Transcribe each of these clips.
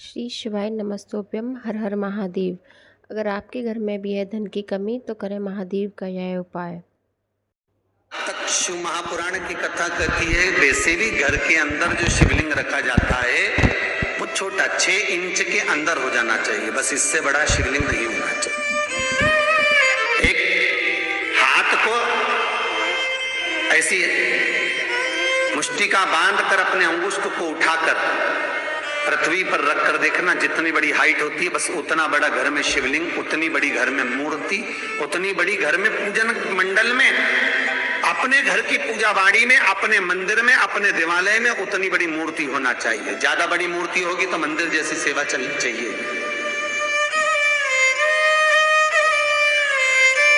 श्री शिवाय नमस्तोभ्यम। हर हर महादेव। अगर आपके घर में भी है धन की कमी तो करें महादेव का यह उपाय। तक शिव महापुराण की कथा कहती है, वैसे भी घर के अंदर जो शिवलिंग रखा जाता है वो छोटा 6 इंच के अंदर हो जाना चाहिए, बस इससे बड़ा शिवलिंग नहीं होना चाहिए। एक हाथ को ऐसी मुष्टिका बांध कर अपने अंगुष्ठ को उठाकर पृथ्वी पर रख कर देखना, जितनी बड़ी हाइट होती है बस उतना बड़ा घर में शिवलिंग, उतनी बड़ी घर में मूर्ति, उतनी बड़ी घर में पूजन मंडल में, अपने घर की पूजा बाड़ी में, अपने मंदिर में, अपने देवालय में उतनी बड़ी मूर्ति होना चाहिए। ज्यादा बड़ी मूर्ति होगी तो मंदिर जैसी सेवा चलनी चाहिए।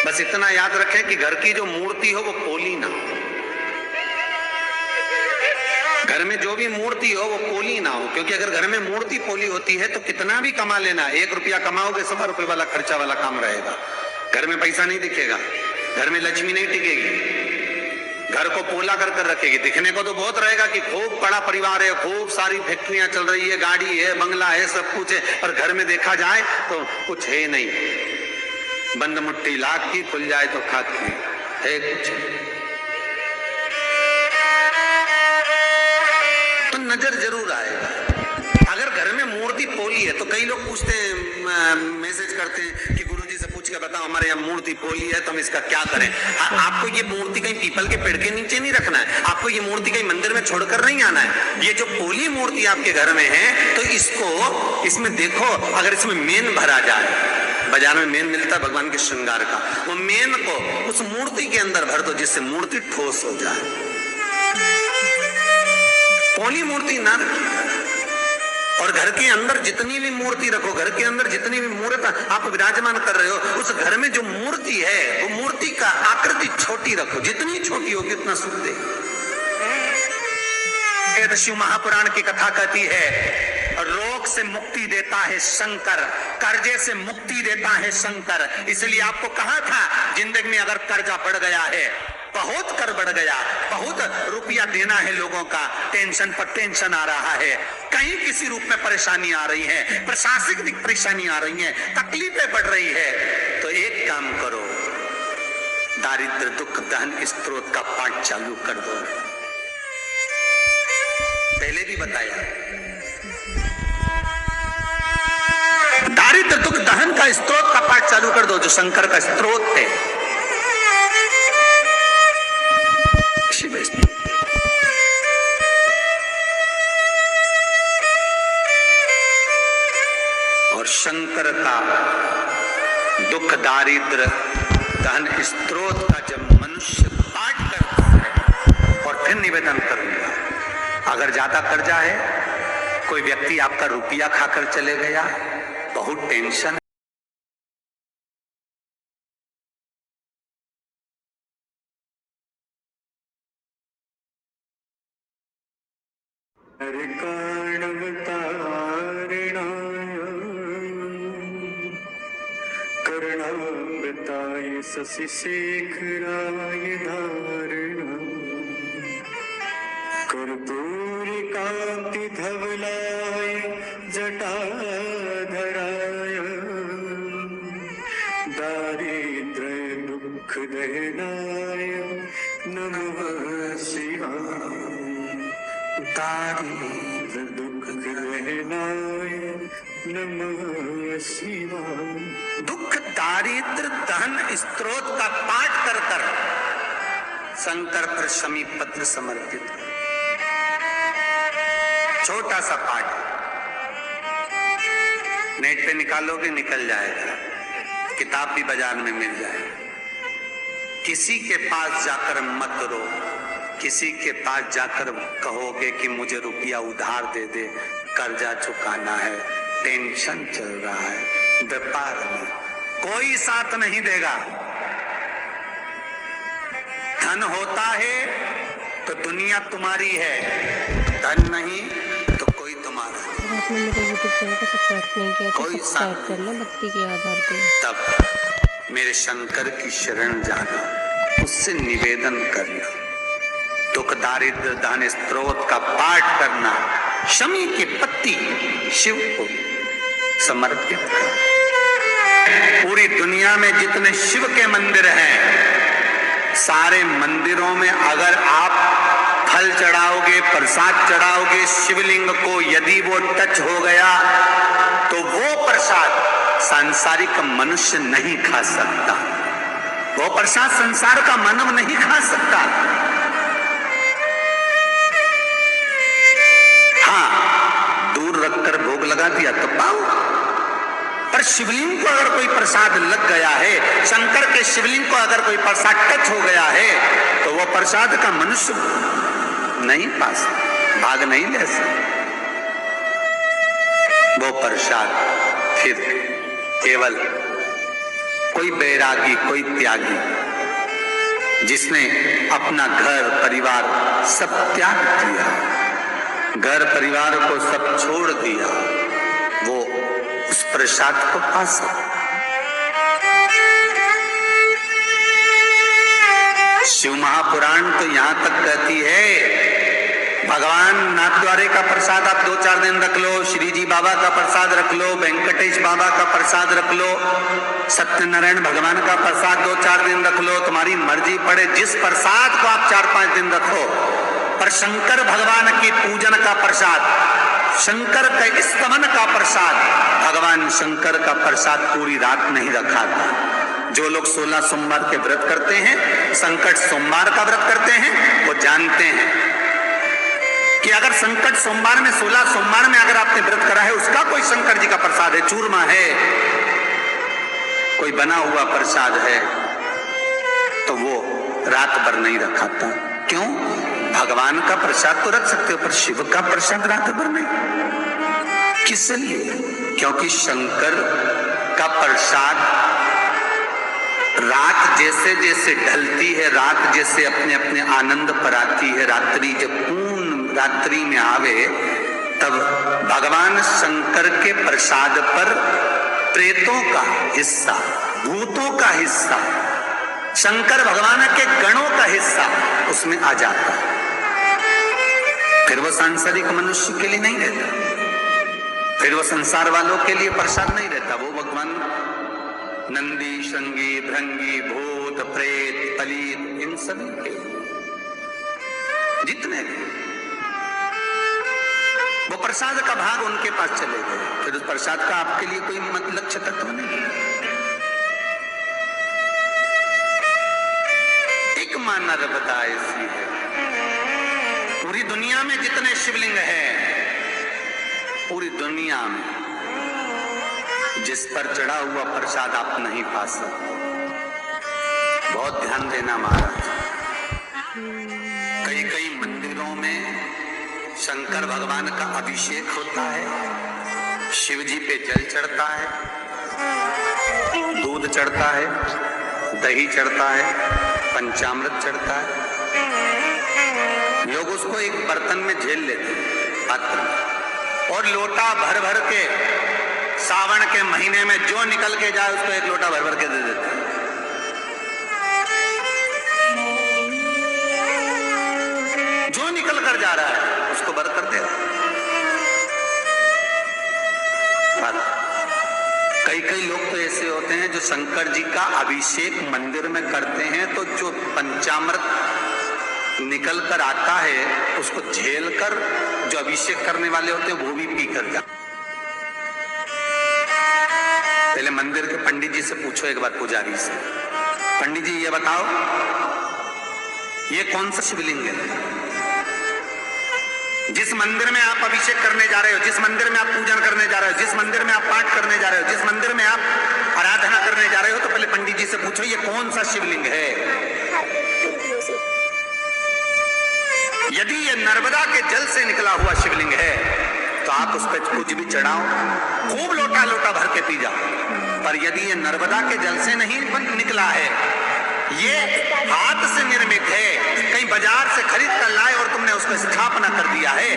बस इतना याद रखें कि घर की जो मूर्ति हो वो पोली ना हो। घर में जो भी मूर्ति हो वो पोली ना हो, क्योंकि अगर घर में मूर्ति पोली होती है तो कितना भी कमा लेना, 1 रुपया कमाओगे 100 रुपये वाला खर्चा वाला काम रहेगा। घर में पैसा नहीं दिखेगा, घर में लक्ष्मी नहीं टिकेगी। घर को पोला कर कर रखेगी। दिखने को तो बहुत रहेगा कि खूब बड़ा परिवार है, खूब सारी फैक्ट्रियां चल रही है, गाड़ी है, बंगला है, सब कुछ है, पर घर में देखा जाए तो कुछ है नहीं। बंद मुट्ठी लाख की, खुल जाए तो खाक की है कुछ। तो नजर जरूर आएगा। अगर घर में मूर्ति पोली है तो कई लोग पूछते हैं, मैसेज करते हैं कि गुरुजी से पूछ के बताओ हमारे यहाँ मूर्ति पोली है तो हम इसका क्या करें। आपको ये मूर्ति कहीं पीपल के पेड़ के नीचे नहीं रखना है, आपको ये मूर्ति कहीं मंदिर में छोड़कर नहीं आना है। ये जो पोली मूर्ति आपके घर में है तो इसको, इसमें देखो, अगर इसमें मेन भरा जाए, बाजार में मेन मिलता है भगवान के श्रृंगार का, वो मेन को उस मूर्ति के अंदर भर दो जिससे मूर्ति ठोस हो जाए। पोली मूर्ति ना रखिए। और घर के अंदर जितनी भी मूर्ति रखो, घर के अंदर जितनी भी मूर्त आप विराजमान कर रहे हो, उस घर में जो मूर्ति है वो मूर्ति का आकृति छोटी रखो, जितनी छोटी होगी उतना सुख देगी। शिव महापुराण की कथा कहती है, रोग से मुक्ति देता है शंकर, कर्जे से मुक्ति देता है शंकर। इसलिए आपको कहा था जिंदगी में अगर कर्जा बढ़ गया है, बहुत कर बढ़ गया, बहुत रुपया देना है लोगों का, टेंशन पर टेंशन आ रहा है, कहीं किसी रूप में परेशानी आ रही है, प्रशासनिक परेशानी आ रही है, तकलीफें बढ़ रही है, तो एक काम करो, दारिद्र दुख दहन स्त्रोत का पाठ चालू कर दो। पहले भी बताया, दारिद्र दुख दहन का स्त्रोत का पाठ चालू कर दो, जो शंकर का स्त्रोत है। और शंकर का दुख दारिद्र दहन स्त्रोत का जब मनुष्य पाठ करता है, और फिर निवेदन करूंगा, अगर ज्यादा कर्जा है, कोई व्यक्ति आपका रुपया खाकर चले गया, बहुत टेंशन, कर्णावताय शशिशेखराय धारणा, कर्पूरी कांति धवलाय जटाधराय, दारिद्र्य दुख दहनाय नमः शिवाय, दारिद्र्य दुख दहनाय नमः शिवाय। दुख दारिद्र दहन स्त्रोत का पाठ कर कर शंकर पर शमी पत्र समर्पित, छोटा सा पाठ, नेट पे निकालोगे निकल जाएगा, किताब भी बाजार में मिल जाएगा। किसी के पास जाकर मत रो, किसी के पास जाकर कहोगे कि मुझे रुपया उधार दे दे, कर्जा चुकाना है, टेंशन चल रहा है, व्यापार में कोई साथ नहीं देगा। धन होता है तो दुनिया तुम्हारी है, धन नहीं तो कोई तुम्हारा नहीं। आपने मेरे YouTube चैनल को सब्सक्राइब नहीं किया तो सब्सक्राइब कर लें बत्ती के आधार पर। तब मेरे शंकर की शरण जाना, उससे निवेदन करना, दुख दारिद्र दहन स्त्रोत का पाठ करना, शमी की पत्ती शिव को समर्पित कर। पूरी दुनिया में जितने शिव के मंदिर हैं, सारे मंदिरों में अगर आप फल चढ़ाओगे, प्रसाद चढ़ाओगे शिवलिंग को, यदि वो टच हो गया तो वो प्रसाद सांसारिक मनुष्य नहीं खा सकता। वो प्रसाद संसार का मानव नहीं खा सकता। हाँ, दूर रखकर भोग लगा दिया तो पाओ, पर शिवलिंग को अगर कोई प्रसाद लग गया है, शंकर के शिवलिंग को अगर कोई प्रसाद टच हो गया है, तो वो प्रसाद का मनुष्य नहीं पा सकता, भाग नहीं ले सकता। वो प्रसाद फिर केवल कोई बैरागी, कोई त्यागी, जिसने अपना घर परिवार सब त्याग दिया, घर परिवार को सब छोड़ दिया, वो उस प्रसाद को पा सकता। शिव महापुराण तो यहां तक कहती है, भगवान नाथद्वारे का प्रसाद आप 2-4 दिन रख लो, श्री जी बाबा का प्रसाद रख लो, वेंकटेश बाबा का प्रसाद रख लो, सत्यनारायण भगवान का प्रसाद 2-4 दिन रख लो, तुम्हारी मर्जी पड़े जिस प्रसाद को आप 4-5 दिन रखो, पर शंकर भगवान की पूजन का प्रसाद, शंकर के स्तवन का प्रसाद, भगवान शंकर का प्रसाद पूरी रात नहीं रखा था। जो लोग 16 सोमवार के व्रत करते हैं, संकट सोमवार का व्रत करते हैं, वो जानते हैं कि अगर संकट सोमवार में 16 सोमवार में अगर आपने व्रत करा है, उसका कोई शंकर जी का प्रसाद है, चूरमा है, कोई बना हुआ प्रसाद है, तो वो रात भर नहीं रखाता। क्यों? भगवान का प्रसाद तो रख सकते हो, पर शिव का प्रसाद रात भर नहीं। किस लिए? क्योंकि शंकर का प्रसाद रात जैसे जैसे ढलती है, रात जैसे अपने अपने आनंद पर आती है, रात्रि जब पूर्ण रात्रि में आवे, तब भगवान शंकर के प्रसाद पर प्रेतों का हिस्सा, भूतों का हिस्सा, शंकर भगवान के गणों का हिस्सा उसमें आ जाता है। फिर वो सांसारिक मनुष्य के लिए नहीं रहता, फिर वो संसार वालों के लिए प्रसाद नहीं रहता। वो भगवान नंदी, शृंगी, भृंगी, भूत, प्रेत, पलीत, इन सभी के जितने भी वो प्रसाद का भाग उनके पास चले गए, फिर उस प्रसाद का आपके लिए कोई लक्ष्य तत्व नहीं। एक मानवता ऐसी है, पूरी दुनिया में जितने शिवलिंग हैं, पूरी दुनिया में जिस पर चढ़ा हुआ प्रसाद आप नहीं पा सकते। बहुत ध्यान देना महाराज, कई कई मंदिरों में शंकर भगवान का अभिषेक होता है, शिव जी पे जल चढ़ता है, दूध चढ़ता है, दही चढ़ता है, पंचामृत चढ़ता है। लोग उसको एक बर्तन में झेल लेते हैं, पात्र में, और लोटा भर भर के सावन के महीने में जो निकल के जाए उसको एक लोटा भर भर के दे देते हैं। जो निकल कर जा रहा है उसको भर कर दे रहा है। कई कई लोग तो ऐसे होते हैं जो शंकर जी का अभिषेक मंदिर में करते हैं, तो जो पंचामृत निकल कर आता है उसको झेल कर जो अभिषेक करने वाले होते हैं वो भी पी कर जाते। पहले मंदिर के पंडित जी से पूछो एक बार, पुजारी से, पंडित जी ये बताओ ये कौन सा शिवलिंग है? जिस मंदिर में आप अभिषेक करने जा रहे हो, जिस मंदिर में आप पूजन करने जा रहे हो, जिस मंदिर में आप पाठ करने जा रहे हो, जिस मंदिर में आप आराधना करने जा रहे हो, तो पहले पंडित जी से पूछो ये कौन सा शिवलिंग है। यदि ये नर्मदा के जल से निकला हुआ शिवलिंग है तो आप उस पर कुछ भी चढ़ाओ, खूब लोटा लोटा भर के पी जाओ, पर यदि ये नर्मदा के जल से नहीं निकला है, ये हाथ से निर्मित है, कहीं बाजार से खरीद कर लाए और तुमने उसको स्थापना कर दिया है,